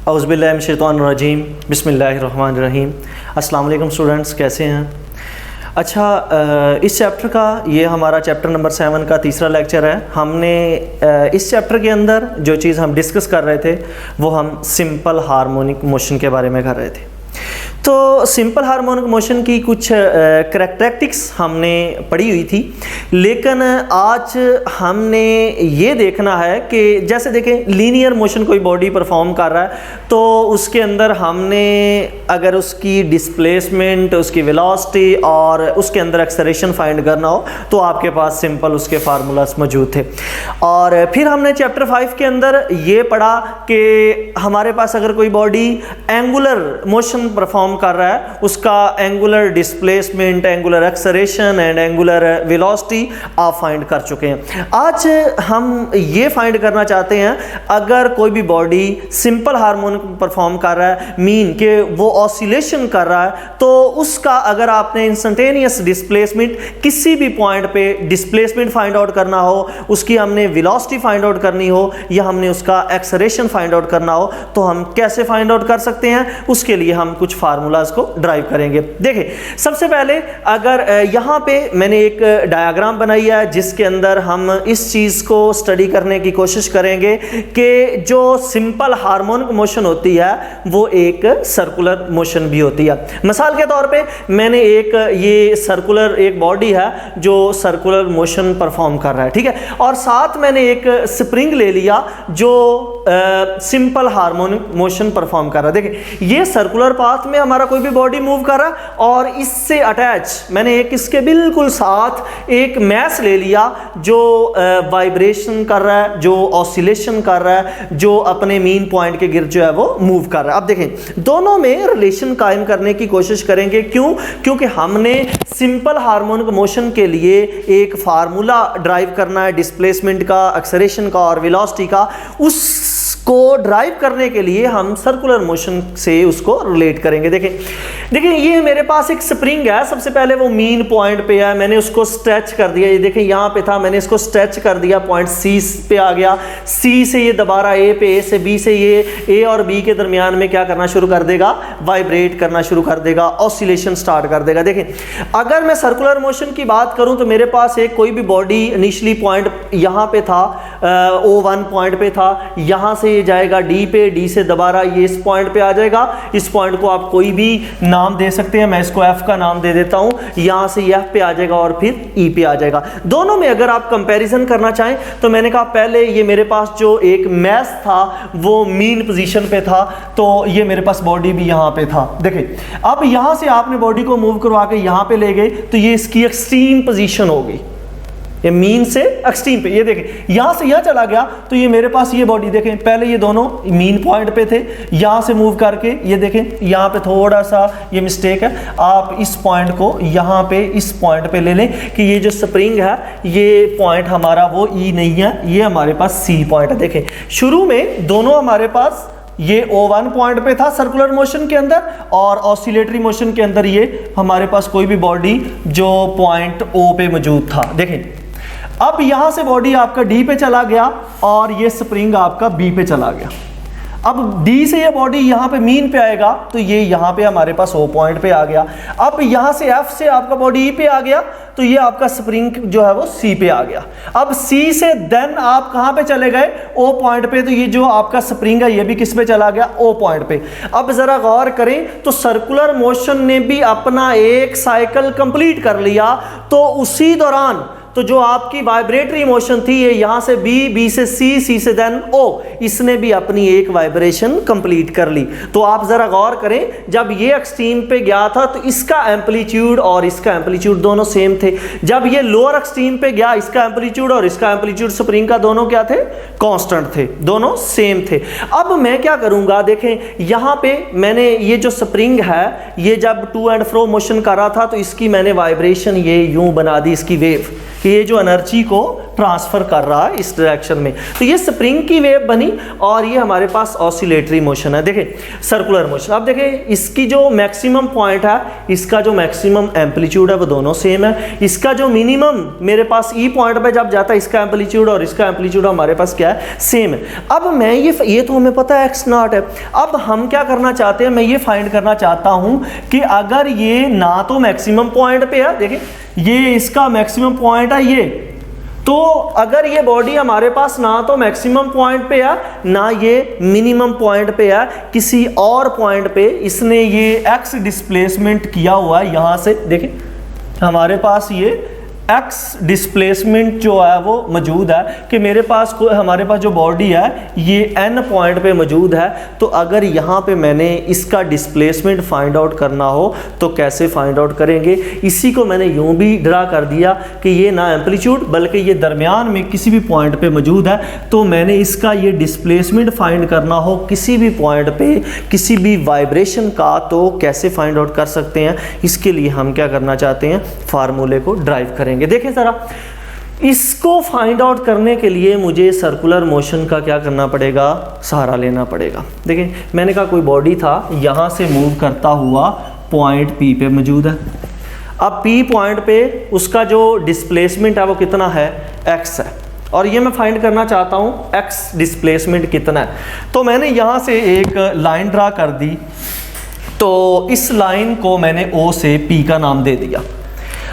औज़ुबिल्लाहिमिनश्शैतानिर्रजीम बिस्मिल्लाहिर्रहमानिर्रहीम। अस्सलाम वालेकुम स्टूडेंट्स, कैसे हैं? अच्छा, इस चैप्टर का ये हमारा चैप्टर नंबर 7 का तीसरा लेक्चर है। हमने इस चैप्टर के अंदर जो चीज़ हम डिस्कस कर रहे थे वो हम सिंपल हार्मोनिक मोशन के बारे में कर रहे थे। तो सिंपल हार्मोनिक मोशन की कुछ करैक्टरिस्टिक्स हमने पढ़ी हुई थी, लेकिन आज हमने ये देखना है कि जैसे देखें लीनियर मोशन कोई बॉडी परफॉर्म कर रहा है तो उसके अंदर हमने अगर उसकी डिस्प्लेसमेंट, उसकी वेलोसिटी और उसके अंदर एक्सेलरेशन फाइंड करना हो तो आपके पास सिंपल उसके फार्मूलास मौजूद थे। और फिर हमने चैप्टर 5 के अंदर ये पढ़ा कि हमारे पास अगर कोई बॉडी एंगुलर मोशन परफॉर्म कर रहा है, उसका angular displacement, angular acceleration and angular velocity आप फाइंड कर चुके हैं। आज हम ये फाइंड करना चाहते हैं अगर कोई भी बॉडी सिंपल हार्मोनिक परफॉर्म कर रहा है, मीन कि वो ऑसिलेशन कर रहा है, तो उसका अगर आपने इंस्टेंटेनियस डिस्प्लेसमेंट किसी भी पॉइंट पे डिस्प्लेसमेंट फाइंड आउट करना हो, उसकी हमने वेलोसिटी फाइंड आउट करनी हो या हमने उसका एक्सेलरेशन फाइंड आउट करना हो तो हम कैसे फाइंड आउट कर सकते हैं, उसके लिए हम कुछ फार्मूलाज को ड्राइव करेंगे। देखिए, सबसे पहले अगर यहाँ पे मैंने एक डायग्राम बनाई है जिसके अंदर हम इस चीज़ को स्टडी करने की कोशिश करेंगे कि जो सिंपल हार्मोनिक मोशन होती है वो एक सर्कुलर मोशन भी होती है। मिसाल के तौर पे मैंने एक ये सर्कुलर एक बॉडी है जो सर्कुलर मोशन परफॉर्म कर रहा है, ठीक है, और साथ मैंने एक स्प्रिंग ले लिया जो सिंपल हार्मोनिक मोशन परफॉर्म कर रहा है। देखिए, ये सर्कुलर पाथ में हमारा कोई भी बॉडी मूव कर रहा है और इससे अटैच मैंने एक इसके बिल्कुल साथ एक मैस ले लिया जो वाइब्रेशन कर रहा है, जो ऑसिलेशन कर रहा है, जो अपने मीन पॉइंट के गिर्द जो है वो मूव कर रहा है। अब देखें, दोनों में रिलेशन कायम करने की कोशिश करेंगे। क्योंकि हमने सिंपल हार्मोनिक मोशन के लिए एक फार्मूला ड्राइव करना है डिस्प्लेसमेंट का, एक्सेलरेशन का और वेलोसिटी का। उसको ड्राइव करने के लिए हम सर्कुलर मोशन से उसको रिलेट करेंगे। देखिए ये मेरे पास एक स्प्रिंग है, सबसे पहले वो मीन पॉइंट पे है, मैंने उसको स्ट्रेच कर दिया। ये देखें यहाँ पे था, मैंने इसको स्ट्रेच कर दिया, पॉइंट सी पे आ गया, सी से ये दोबारा ए पे, ए से बी से ये ए और बी के दरमियान में क्या करना शुरू कर देगा, वाइब्रेट करना शुरू कर देगा, ऑसिलेशन स्टार्ट कर देगा। देखें, अगर मैं सर्कुलर मोशन की बात करूं तो मेरे पास एक कोई भी बॉडी इनिशियली पॉइंट यहाँ पे था, O1 पॉइंट पे था, यहाँ से ये जाएगा डी पे, डी से दोबारा ये इस पॉइंट पे आ जाएगा। इस पॉइंट को आप कोई भी नाम दे सकते हैं, मैं इसको F का नाम दे देता हूं। यहां से F पे आ जाएगा और फिर E पे आ जाएगा। दोनों में अगर आप कंपैरिजन करना चाहें तो मैंने कहा पहले ये मेरे पास जो एक मैस था वो मीन पोजीशन पे था, तो ये मेरे पास बॉडी भी यहां पे था। देखिए, अब यहां से आपने बॉडी को मूव करवा के यहां पे ले गए तो ये इसकी एक्सट्रीम पोजीशन होगी, ये मीन से एक्सट्रीम पे। ये देखें, यहां से यहां चला गया तो ये मेरे पास ये बॉडी देखें, पहले ये दोनों मीन पॉइंट पे थे, यहां से मूव करके ये देखें यहां पे थोड़ा सा ये मिस्टेक है, आप इस पॉइंट को यहां पे इस पॉइंट पे ले लें कि ये जो स्प्रिंग है ये पॉइंट हमारा वो ई नहीं है, ये हमारे पास सी पॉइंट है। देखें, शुरू में दोनों हमारे पास ये O1 पॉइंट पे था सर्कुलर मोशन के अंदर और ऑसिलेटरी मोशन के अंदर ये हमारे पास कोई भी बॉडी जो पॉइंट O पे मौजूद था। देखें, अब यहां से बॉडी आपका डी पे चला गया और ये स्प्रिंग आपका बी पे चला गया। अब डी से ये बॉडी यहां पे मीन पे आएगा तो ये यहां पे हमारे पास O पॉइंट पे आ गया। अब यहां से F से आपका बॉडी E पे आ गया तो ये आपका स्प्रिंग जो है वो C पे आ गया। अब C से देन आप कहां पे चले गए, O पॉइंट पे, तो ये जो आपका स्प्रिंग है ये भी किस पे चला गया, O पॉइंट पे। अब जरा गौर करें तो सर्कुलर मोशन ने भी अपना एक साइकिल कंप्लीट कर लिया, तो उसी दौरान तो जो आपकी वाइब्रेटरी मोशन थी ये यहां से बी, बी से सी, सी से देन ओ, इसने भी अपनी एक वाइब्रेशन कंप्लीट कर ली। तो आप जरा गौर करें, जब ये एक्सट्रीम पे गया था तो इसका एम्पलीट्यूड और इसका एम्पलीट्यूड दोनों सेम थे। जब ये लोअर एक्सट्रीम पे गया इसका एम्पलीट्यूड और इसका एम्पलीट्यूड स्प्रिंग का दोनों क्या थे, कांस्टेंट थे, दोनों सेम थे। अब मैं क्या करूंगा, देखें यहां पे मैंने ये जो स्प्रिंग है ये जब टू एंड फ्रो मोशन कर रहा था तो इसकी मैंने वाइब्रेशन ये यूं बना दी, इसकी वेव कि ये जो एनर्जी को ट्रांसफ़र कर रहा है इस डायरेक्शन में। तो ये स्प्रिंग की वेव बनी और ये हमारे पास ऑसिलेटरी मोशन है। देखिए सर्कुलर मोशन, अब देखिए इसकी जो मैक्सिमम पॉइंट है, इसका जो मैक्सिमम एम्पलीट्यूड है वो दोनों सेम है। इसका जो मिनिमम मेरे पास ई पॉइंट पे जब जाता है, इसका एम्पलीट्यूड और इसका एम्पलीट्यूड हमारे पास क्या है, सेम है। अब मैं ये तो हमें पता है एक्स नॉट है। अब हम क्या करना चाहते हैं, मैं ये फाइंड करना चाहता हूं कि अगर ये ना तो मैक्सिमम पॉइंट पे है, देखिए ये इसका मैक्सिमम पॉइंट है ये, तो अगर ये बॉडी हमारे पास ना तो मैक्सिमम पॉइंट पे है ना ये मिनिमम पॉइंट पे है, किसी और पॉइंट पे इसने ये एक्स डिस्प्लेसमेंट किया हुआ है। यहाँ से देखिए हमारे पास ये एक्स डिस्प्लेसमेंट जो है वो मौजूद है कि मेरे पास हमारे पास जो बॉडी है ये एन पॉइंट पे मौजूद है। तो अगर यहाँ पे मैंने इसका डिस्प्लेसमेंट फाइंड आउट करना हो तो कैसे फाइंड आउट करेंगे, इसी को मैंने यूँ भी ड्रा कर दिया कि ये ना एम्पलीट्यूड बल्कि ये दरमियान में किसी भी पॉइंट पे मौजूद है। तो मैंने इसका ये डिस्प्लेसमेंट फाइंड करना हो किसी भी पॉइंट पे किसी भी वाइब्रेशन का, तो कैसे फाइंड आउट कर सकते हैं। इसके लिए हम क्या करना चाहते हैं, फार्मूले को ड्राइव करेंगे। देखें जरा, इसको फाइंड आउट करने के लिए मुझे सर्कुलर मोशन का क्या करना पड़ेगा, सहारा लेना पड़ेगा। देखें मैंने कहा कोई बॉडी था यहाँ से मूव करता हुआ पॉइंट P पे मौजूद है। अब P पॉइंट पे उसका जो डिस्प्लेसमेंट है वो कितना है, x है, और ये मैं फाइंड करना चाहता हूँ x डिस्प्लेसमेंट कितना है। तो मैंने यहाँ से एक लाइन ड्रा कर दी, तो इस लाइन को मैंने O से P का नाम दे दिया।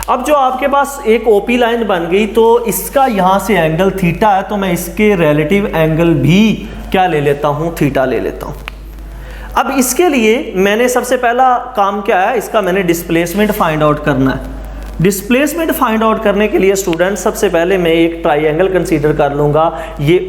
अब जो आपके पास एक OP लाइन बन गई, तो इसका यहाँ से एंगल थीटा है, तो मैं इसके रिलेटिव एंगल भी क्या ले लेता हूँ, थीटा ले लेता हूँ। अब इसके लिए मैंने सबसे पहला काम क्या है, इसका मैंने डिस्प्लेसमेंट फाइंड आउट करना है। डिस्प्लेसमेंट फाइंड आउट करने के लिए स्टूडेंट सबसे पहले मैं एक ट्राइंगल कंसीडर कर लूँगा, ये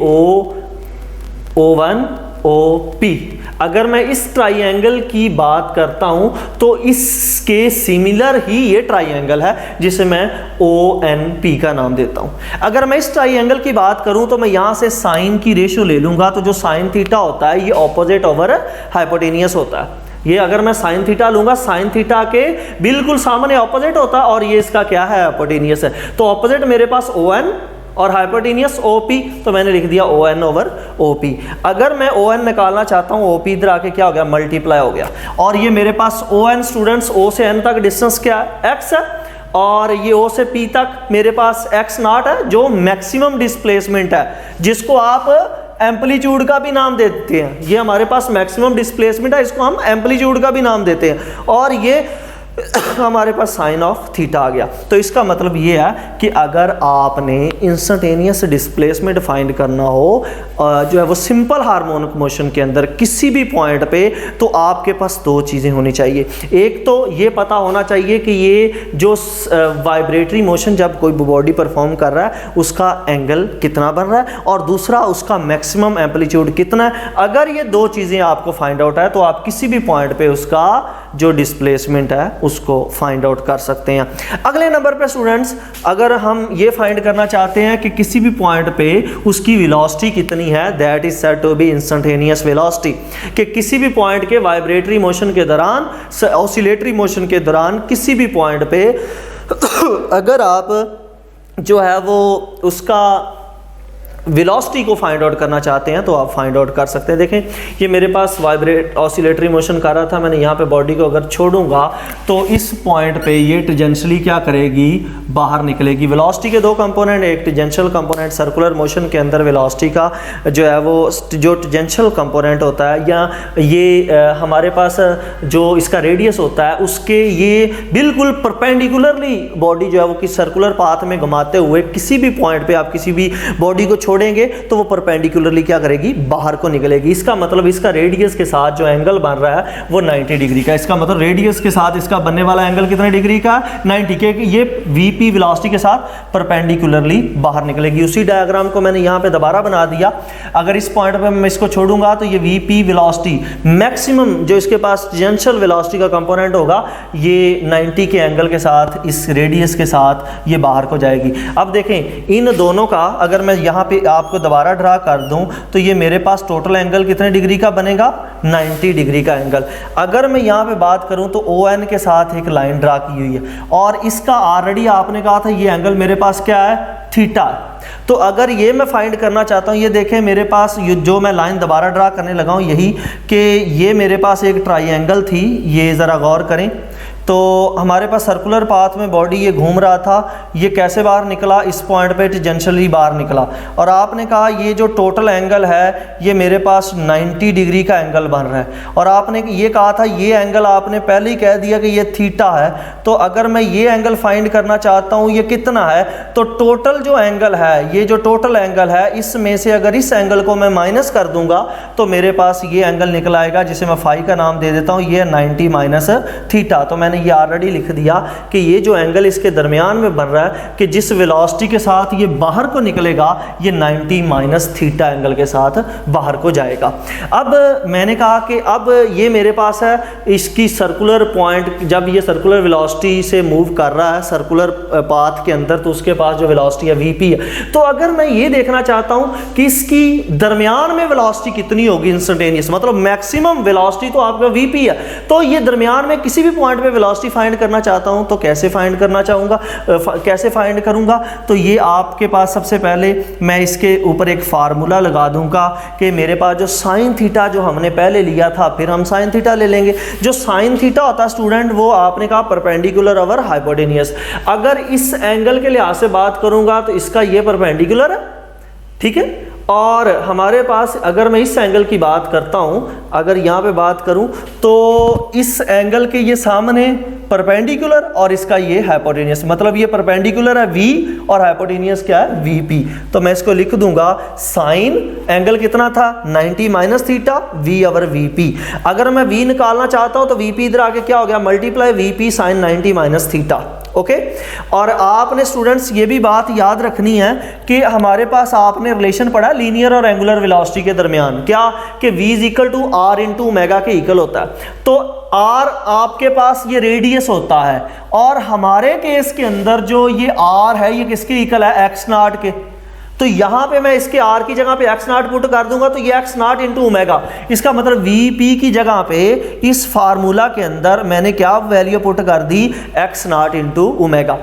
O1 OP। अगर मैं इस ट्राइंगल की बात करता हूं तो इसके सिमिलर ही ये ट्राइंगल है जिसे मैं ONP का नाम देता हूं। अगर मैं इस ट्राइंगल की बात करूं तो मैं यहां से साइन की रेशियो ले लूंगा, तो जो साइन थीटा होता है ये ऑपोजिट ओवर हाइपोटेनियस होता है। ये अगर मैं साइन थीटा लूंगा, साइन थीटा के बिल्कुल सामने ऑपोजिट होता है, और ये इसका क्या है, हाइपोटेनियस है। तो ऑपोजिट मेरे पास ON और हाइपोटेनियस OP, तो मैंने लिख दिया ON ओवर OP। अगर मैं ON निकालना चाहता हूँ, OP इधर आके क्या हो गया, मल्टीप्लाई हो गया, और ये मेरे पास ON स्टूडेंट्स O से N तक डिस्टेंस क्या है, x है, और ये O से P तक मेरे पास x नॉट है जो मैक्सिमम डिस्प्लेसमेंट है, जिसको आप एम्पलीट्यूड का भी नाम देते हैं। ये हमारे पास मैक्सिमम डिस्प्लेसमेंट है, इसको हम एम्पलीट्यूड का भी नाम देते हैं, और ये हमारे पास साइन ऑफ थीटा आ गया। तो इसका मतलब ये है कि अगर आपने इंस्टेंटेनियस डिस्प्लेसमेंट फाइंड करना हो जो है वो सिंपल हार्मोनिक मोशन के अंदर किसी भी पॉइंट पे, तो आपके पास दो चीज़ें होनी चाहिए। एक तो ये पता होना चाहिए कि ये जो वाइब्रेटरी मोशन जब कोई बॉडी परफॉर्म कर रहा है उसका एंगल कितना बन रहा है, और दूसरा उसका मैक्सिमम एम्पलीट्यूड कितना है। अगर ये दो चीज़ें आपको फाइंड आउट है तो आप किसी भी पॉइंट पे उसका जो डिस्प्लेसमेंट है उसको फाइंड आउट कर सकते हैं। अगले नंबर पे स्टूडेंट्स, अगर हम ये फाइंड करना चाहते हैं कि किसी भी पॉइंट पे उसकी वेलोसिटी कितनी है, that is said to be instantaneous velocity, कि किसी भी पॉइंट के वाइब्रेटरी मोशन के दौरान, ऑसिलेटरी मोशन के दौरान किसी भी पॉइंट पे अगर आप जो है वो उसका वेलोसिटी को फाइंड आउट करना चाहते हैं तो आप फाइंड आउट कर सकते हैं। देखें ये मेरे पास वाइब्रेट ऑसिलेटरी मोशन कर रहा था, मैंने यहाँ पे बॉडी को अगर छोड़ूंगा तो इस पॉइंट पे ये टेंजेंशियली क्या करेगी, बाहर निकलेगी। वेलोसिटी के दो कंपोनेंट, एक टेंजेंशियल कंपोनेंट, सर्कुलर मोशन के अंदर वेलोसिटी का जो है वो जो टेंजेंशियल कंपोनेंट होता है, या ये हमारे पास जो इसका रेडियस होता है उसके ये बिल्कुल परपेंडिकुलरली बॉडी जो है वो किस सर्कुलर पाथ में घुमाते हुए किसी भी पॉइंट पे आप किसी भी बॉडी को छोड़ेंगे तो वो परपेंडिकुलरली क्या करेगी, बाहर को निकलेगी। इसका मतलब इसका रेडियस के साथ जो एंगल बन रहा है वो 90 डिग्री का। इसका मतलब रेडियस के साथ इसका बनने वाला एंगल कितने डिग्री का, 90 के। ये VP वेलोसिटी के साथ परपेंडिकुलरली बाहर निकलेगी। उसी डायग्राम को मैंने यहाँ पे दोबारा बना दिया। अगर इस पॉइंट पे मैं इसको छोड़ूंगा तो ये VP वेलोसिटी मैक्सिमम जो इसके पास टेंजेंशियल वेलोसिटी का कंपोनेंट होगा ये 90 के एंगल के साथ इस रेडियस के साथ ये बाहर को जाएगी। अब देखें इन दोनों का अगर मैं यहाँ पे पे आपको दोबारा ड्रा कर दूं तो ये मेरे पास टोटल एंगल कितने डिग्री का बनेगा, 90 डिग्री का एंगल। अगर मैं यहाँ पे बात करूं तो ON के साथ एक लाइन ड्रा की हुई है और इसका ऑलरेडी आपने कहा था ये एंगल मेरे पास क्या है, थीटा। तो अगर ये मैं फाइंड करना चाहता हूँ, ये देखें मेरे पास जो मैं लाइन दोबारा ड्रा करने लगा हूँ यही, कि ये मेरे पास एक ट्राइंगल थी, ये ज़रा गौर करें। तो हमारे पास सर्कुलर पाथ में बॉडी ये घूम रहा था, ये कैसे बाहर निकला, इस पॉइंट पे टेंजेंशियली बाहर निकला और आपने कहा ये जो टोटल एंगल है ये मेरे पास 90 डिग्री का एंगल बन रहा है और आपने ये कहा था ये एंगल आपने पहले ही कह दिया कि ये थीटा है। तो अगर मैं ये एंगल फाइंड करना चाहता हूँ ये कितना है, तो टोटल जो एंगल है, ये जो टोटल एंगल है इसमें से अगर इस एंगल को मैं माइनस कर दूंगा तो मेरे पास ये एंगल निकल आएगा जिसे मैं फाई का नाम दे देता हूँ, ये 90 माइनस थीटा। तो मैंने ये ऑलरेडी लिख दिया कि ये जो एंगल इसके दरमियान में बन रहा है कि जिस वेलोसिटी के साथ ये बाहर को निकलेगा ये 90 माइनस थीटा एंगल के साथ बाहर को जाएगा। अब मैंने कहा कि अब ये मेरे पास है इसकी सर्कुलर पॉइंट, जब ये सर्कुलर वेलोसिटी से मूव कर रहा है सर्कुलर पाथ के अंदर तो उसके पास जो वेलोसिटी है VP है। तो अगर मैं ये देखना चाहता हूं कि इसकी दरमियान में वेलोसिटी कितनी होगी इंस्टेंटेनियस, मतलब मैक्सिमम वेलोसिटी तो आपका VP है, तो ये दरमियान में किसी भी पॉइंट पे वेलोसिटी फाइंड करना चाहता हूं तो कैसे फाइंड करना चाहूँगा, कैसे फाइंड करूँगा। तो ये आपके पास सबसे पहले मैं इसके ऊपर एक फार्मूला लगा दूंगा कि मेरे पास जो साइन थीटा जो हमने पहले लिया था फिर हम साइन थीटा ले लेंगे। जो साइन थीटा होता है स्टूडेंट वो आपने कहा परपेंडिकुलर ओवर हाइपोटेनियस। अगर इस एंगल के लिहाज से बात करूंगा तो इसका ये परपेंडिकुलर है, ठीक है। और हमारे पास अगर मैं इस एंगल की बात करता हूं, अगर यहाँ पे बात करूं तो इस एंगल के ये सामने परपेंडिकुलर और इसका ये हाइपोटेनियस, मतलब ये परपेंडिकुलर है V और हाइपोटेनियस क्या है VP। तो मैं इसको लिख दूंगा साइन एंगल कितना था 90 minus theta V over VP। अगर मैं V निकालना चाहता हूं तो VP इधर आके क्या हो गया, multiply VP sine 90 minus theta. Okay और आपने स्टूडेंट्स ये भी बात याद रखनी है कि हमारे पास आपने रिलेशन पढ़ा लीनियर और एंगुलर वेलोसिटी के दरमियान, क्या कि V is equal to R into omega के इक्वल होता है। तो R आपके पास ये रेडियस होता है और हमारे केस के अंदर जो ये R है ये किसके इक्वल है, x नॉट के। तो यहां पे मैं इसके R की जगह पे x नॉट पुट कर दूंगा तो ये x नॉट इंटू ओमेगा, इसका मतलब VP की जगह पे इस फार्मूला के अंदर मैंने क्या वैल्यू पुट कर दी, x नॉट इंटू ओमेगा।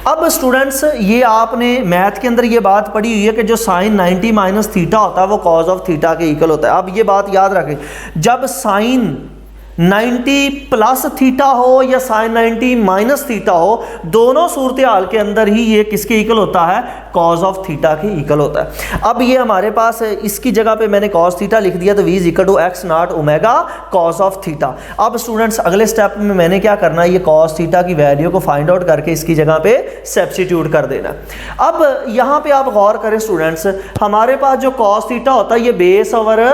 अब स्टूडेंट्स ये आपने मैथ के अंदर ये बात पढ़ी हुई है कि जो साइन 90 माइनस थीटा होता है वो कॉज ऑफ थीटा के इक्वल होता है। अब ये बात याद रखें, जब साइन 90 प्लस थीटा हो या साइन 90 माइनस थीटा हो, दोनों सूरत हाल के अंदर ही ये किसके इक्वल होता है, कॉज ऑफ थीटा के इक्वल होता है। अब ये हमारे पास इसकी जगह पे मैंने कॉस थीटा लिख दिया तो V is equal to x naught omega cos of theta. अब स्टूडेंट्स अगले स्टेप में मैंने क्या करना है, ये कॉस थीटा की वैल्यू को फाइंड आउट करके इसकी जगह पे सब्स्टिट्यूट कर देना। अब यहाँ पे आप गौर करें स्टूडेंट्स, हमारे पास जो कॉस थीटा होता है ये बेस ओवर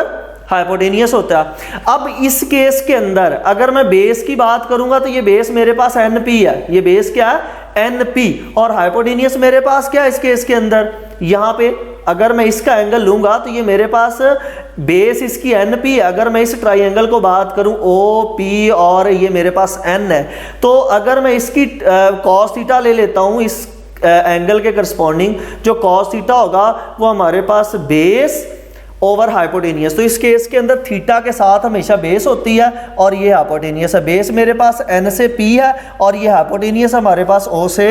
हाइपोटेनियस होता है। अब इस केस के अंदर अगर मैं बेस की बात करूंगा तो ये बेस मेरे पास NP है, ये बेस क्या है NP, और हाइपोटेनियस मेरे पास क्या है इस केस के अंदर, यहाँ पे अगर मैं इसका एंगल लूंगा तो ये मेरे पास बेस इसकी NP है। अगर मैं इस ट्राइंगल को बात करूं OP और ये मेरे पास N है, तो अगर मैं इसकी कॉस थीटा ले लेता हूं इस एंगल के करस्पॉन्डिंग, जो कॉस थीटा होगा वो हमारे पास बेस ओवर हाइपोटेनियस। तो इस केस के अंदर थीटा के साथ हमेशा बेस होती है और ये हाइपोटेनियस है। बेस मेरे पास N से P है और ये हाइपोटेनियस हमारे पास O से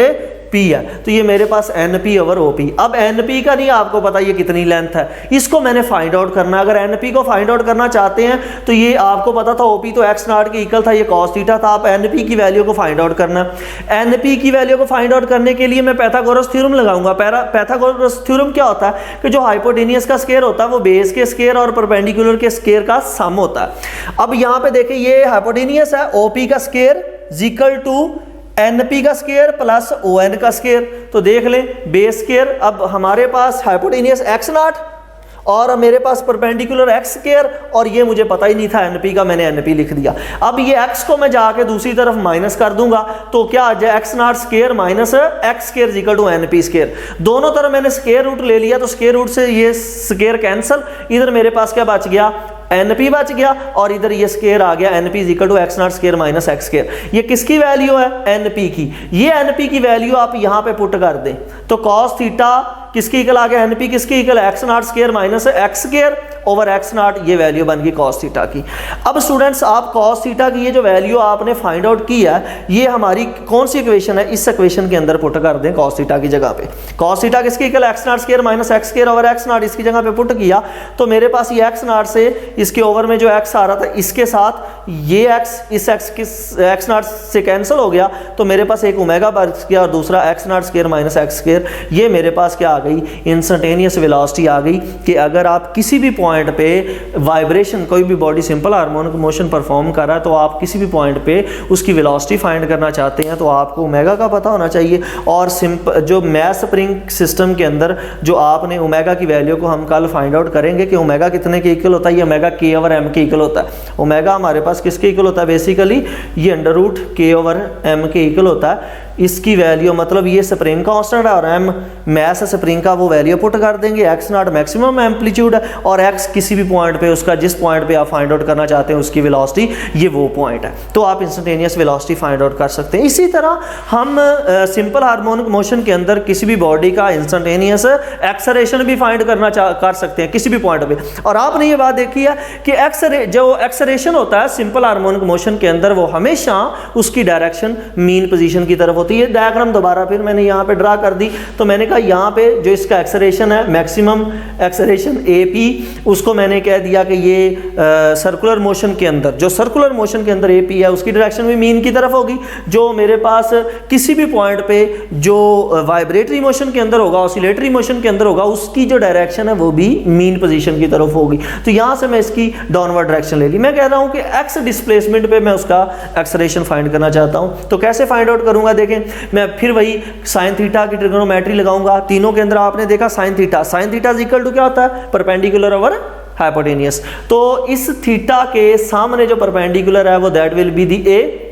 P है, तो ये मेरे पास NP ओवर OP। अब NP का नहीं आपको पता ये कितनी लेंथ है, इसको मैंने फाइंड आउट करना है। अगर NP को फाइंड आउट करना चाहते हैं तो ये आपको पता था OP तो x नॉट के इक्वल था, ये cos थीटा था। आप NP की वैल्यू को फाइंड आउट करना है। NP की वैल्यू को फाइंड आउट करने के लिए मैं पाइथागोरस थ्योरम लगाऊंगा। पाइथागोरस थ्योरम क्या होता है कि जो हाइपोटेनियस का स्क्वायर होता है वो बेस के स्क्वायर और परपेंडिकुलर के स्क्वायर का सम होता है। अब यहाँ पे देखिए ये हाइपोटेनियस है, OP का square is equal to NP का स्क्वायर प्लस ON का स्क्वायर। तो देख लें बेस स्क्वायर, अब हमारे पास हाइपोटेनियस x नॉट और मेरे पास परपेंडिकुलर x स्क्वायर, और ये मुझे पता ही नहीं था NP का, मैंने NP लिख दिया। अब ये x को मैं जाके दूसरी तरफ माइनस कर दूंगा तो क्या आ जाए, x naught square minus x square equal to NP square. दोनों तरफ मैंने स्क्वायर रूट ले लिया तो स्क्वायर रूट से ये स्क्वायर कैंसिल, इधर मेरे पास क्या बच गया, NP बच गया, और इधर ये स्क्वायर आ गया NP is equal to x naught square minus x square. ये किसकी वैल्यू है, NP की। ये NP की वैल्यू आप यहाँ पे पुट कर दें तो cos थीटा किसके इक्वल आ गया, NP किसके equal, x not square minus x square over x not, ये वैल्यू बन गई कॉस थीटा की। अब स्टूडेंट्स आप कॉस थीटा की ये जो वैल्यू आपने फाइंड आउट की है, ये हमारी कौन सी इक्वेशन है, इस इक्वेशन के अंदर पुट कर दें कॉस थीटा की जगह पे। कॉस थीटा किसके equal, x not square minus x square over x not, इसकी जगह पे पुट किया तो मेरे पास ये एक्स नॉट से इसके ओवर में जो एक्स आ रहा था इसके साथ ये एक्स इस एक्स नॉट से कैंसिल हो गया, तो मेरे पास एक ओमेगा बच गया और दूसरा x not square minus x square. ये मेरे पास क्या आ गई, इंस्टेंटेनियस वेलोसिटी आ गई कि अगर आप किसी भी पॉइंट पे वाइब्रेशन, कोई भी body simple harmonic motion perform कर रहा है तो आप किसी भी पॉइंट पे उसकी वेलोसिटी फाइंड करना चाहते हैं तो आपको ओमेगा का पता होना चाहिए। और जो मैस स्प्रिंग सिस्टम के अंदर जो आपने ओमेगा की वैल्यू को हम कल फाइंड आउट करेंगे कि ओमेगा कितने के इक्वल होता है, ये ओमेगा के ओवर एम के इक्वल होता है। ओमेगा हमारे पास किसके इक्वल होता है, बेसिकली ये अंडर रूट के ओवर एम के इक्वल होता है। इसकी वैल्यू मतलब ये स्प्रिंग कांस्टेंट है और एम मैस स्प्रिंग का वो वैल्यू पुट कर देंगे, एक्स नॉट मैक्सिमम एम्पलीट्यूड है और एक्स किसी भी पॉइंट पे उसका जिस पॉइंट पे आप फाइंड आउट करना चाहते हैं उसकी वेलोसिटी, ये वो पॉइंट है, तो आप इंस्टेंटेनियस वेलोसिटी फाइंड आउट कर सकते हैं। इसी तरह हम सिंपल हार्मोनिक मोशन के अंदर किसी भी बॉडी का इंस्टेंटेनियस एक्सेलरेशन भी फाइंड कर सकते हैं किसी भी पॉइंट पे। और आपने ये बात देखी है कि जो एक्सेलरेशन होता है सिंपल हार्मोनिक मोशन के अंदर वो हमेशा उसकी डायरेक्शन मीन पोजीशन की तरफ होती है। डायग्राम दोबारा फिर मैंने यहाँ पे ड्रा कर दी, तो मैंने कहा यहाँ पे जो इसका एक्सेलरेशन है मैक्सिमम एक्सेलरेशन AP, उसको मैंने कह दिया कि ये सर्कुलर मोशन के अंदर, जो सर्कुलर मोशन के अंदर AP है उसकी डायरेक्शन भी मीन की तरफ होगी। जो मेरे पास किसी भी पॉइंट पे जो वाइब्रेटरी मोशन के अंदर होगा, ऑसिलेटरी मोशन के अंदर होगा, उसकी जो डायरेक्शन है वो भी मीन पोजीशन की तरफ होगी। तो यहाँ से मैं इसकी डाउनवर्ड डायरेक्शन ले ली। मैं कह रहा हूँ कि एक्स डिस्प्लेसमेंट पे मैं उसका एक्सेलरेशन फाइंड करना चाहता हूँ, तो कैसे फाइंड आउट करूँगा, देखें मैं फिर वही साइन थीटा की ट्रिग्नोमेट्री लगाऊंगा। तीनों के अंदर आपने देखा sine theta is equal to क्या होता है, परपेंडिकुलर ओवर हाइपोटेनियस। तो इस थीटा के सामने जो परपेंडिकुलर है वो that will be the A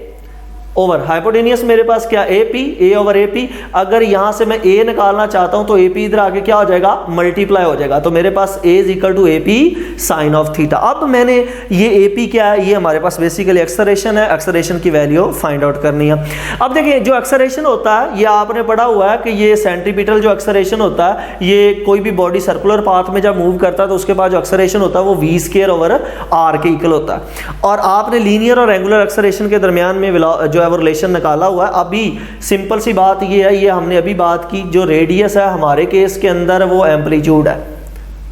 over hypotenuse, मेरे पास क्या AP, A ओवर AP। अगर यहां से मैं A निकालना चाहता हूं तो AP इधर आके क्या हो जाएगा, मल्टीप्लाई हो जाएगा, तो मेरे पास A is equal to AP sine of theta. अब मैंने ये AP क्या है, ये हमारे पास बेसिकली एक्सेलरेशन है, एक्सेलरेशन की वैल्यू फाइंड आउट करनी है। अब देखिए जो एक्सेलरेशन होता है ये आपने पढ़ा हुआ है कि ये सेंट्रीपिटल जो एक्सेलरेशन होता है, ये कोई भी बॉडी सर्कुलर पाथ में जब मूव करता है तो उसके बाद जो एक्सेलरेशन होता है वो V स्क्वायर ओवर R के इक्वल होता है। और आपने लीनियर और एंगुलर एक्सेलरेशन के दरमियान में जो वो रिलेशन निकाला हुआ है। अभी सिंपल सी बात ये है, ये हमने अभी बात की, जो रेडियस है हमारे केस के अंदर वो एम्पलीट्यूड है,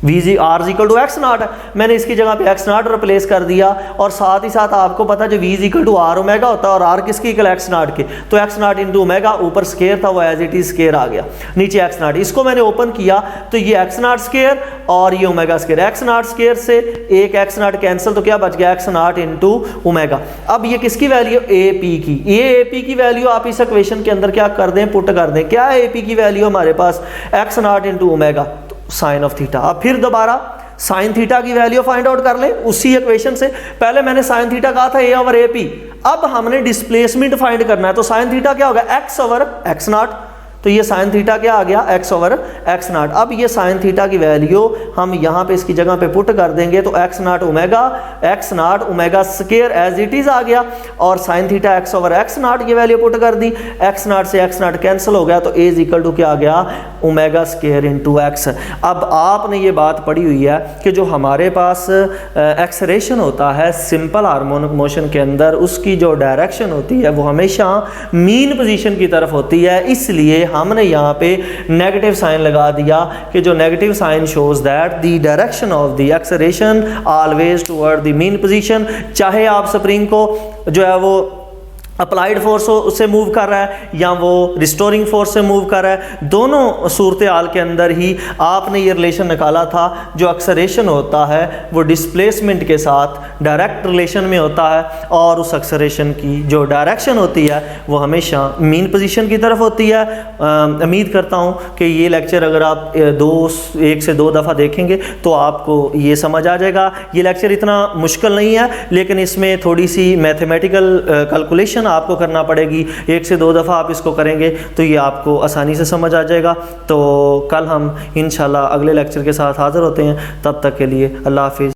R equal to x naught है। मैंने इसकी जगह पे एक्स नॉट रिप्लेस कर दिया और साथ ही साथ आपको पता जो V equal to R omega होता है और R किसकी इक्वल एक्स नॉट के, तो एक्स नॉट इंटू ओमेगा, ऊपर स्केयर था वो एज इट इज स्केयर आ गया, नीचे एक्स नॉट। इसको मैंने ओपन किया तो ये एक्स नॉट स्केयर और ये omega square, x not square से एक एक्स नॉट कैंसिल, तो क्या बच गया एक्स नॉट इंटू ओमेगा। अब ये किसकी वैल्यू, AP की। ये AP की वैल्यू आप इस इक्वेशन के अंदर क्या कर दें, पुट कर दें। क्या है AP की वैल्यू हमारे पास, x not into omega sine of theta. अब फिर दोबारा साइन थीटा की वैल्यू फाइंड आउट कर ले उसी इक्वेशन से। पहले मैंने साइन थीटा कहा था A ओवर AP, अब हमने डिस्प्लेसमेंट फाइंड करना है, तो साइन थीटा क्या होगा, एक्स ओवर एक्स नॉट, तो ये साइन थीटा क्या आ गया, एक्स ओवर एक्स नॉट। अब ये साइन थीटा की वैल्यू हम यहाँ पे इसकी जगह पे पुट कर देंगे, तो x not omega square as it is आ गया, और sine theta x over x not ये वैल्यू पुट कर दी, एक्स नॉट से एक्स नॉट कैंसिल हो गया, तो ए इज इक्वल टू क्या आ गया, ओमेगा स्क्वायर इंटू एक्स। अब आपने ये बात पढ़ी हुई है कि जो हमारे पास एक्सेलरेशन होता है सिंपल हार्मोनिक मोशन के अंदर, उसकी जो डायरेक्शन होती है वो हमेशा मीन पोजीशन की तरफ होती है। इसलिए हमने यहाँ पे नेगेटिव साइन लगा दिया कि जो negative sign shows that the direction of the acceleration always toward the mean position. चाहे आप स्प्रिंग को जो है वो अप्लाइड फोर्स से मूव कर रहा है या वो रिस्टोरिंग फोर्स से मूव कर रहा है, दोनों सूरत हाल के अंदर ही आपने ये रिलेशन निकाला था, जो एक्सेलरेशन होता है वो डिस्प्लेसमेंट के साथ डायरेक्ट रिलेशन में होता है, और उस एक्सेलरेशन की जो डायरेक्शन होती है वो हमेशा मीन पोजीशन की तरफ होती है। उम्मीद करता हूँ कि ये लेक्चर अगर आप एक से दो दफ़ा देखेंगे तो आपको ये समझ आ जाएगा। ये लेक्चर इतना मुश्किल नहीं है, लेकिन इसमें थोड़ी सी मैथमेटिकल कैलकुलेशन आपको करना पड़ेगी। एक से दो दफ़ा आप इसको करेंगे तो ये आपको आसानी से समझ आ जाएगा। तो कल हम इंशाल्लाह अगले लेक्चर के साथ हाज़िर होते हैं, तब तक के लिए अल्लाह हाफिज़।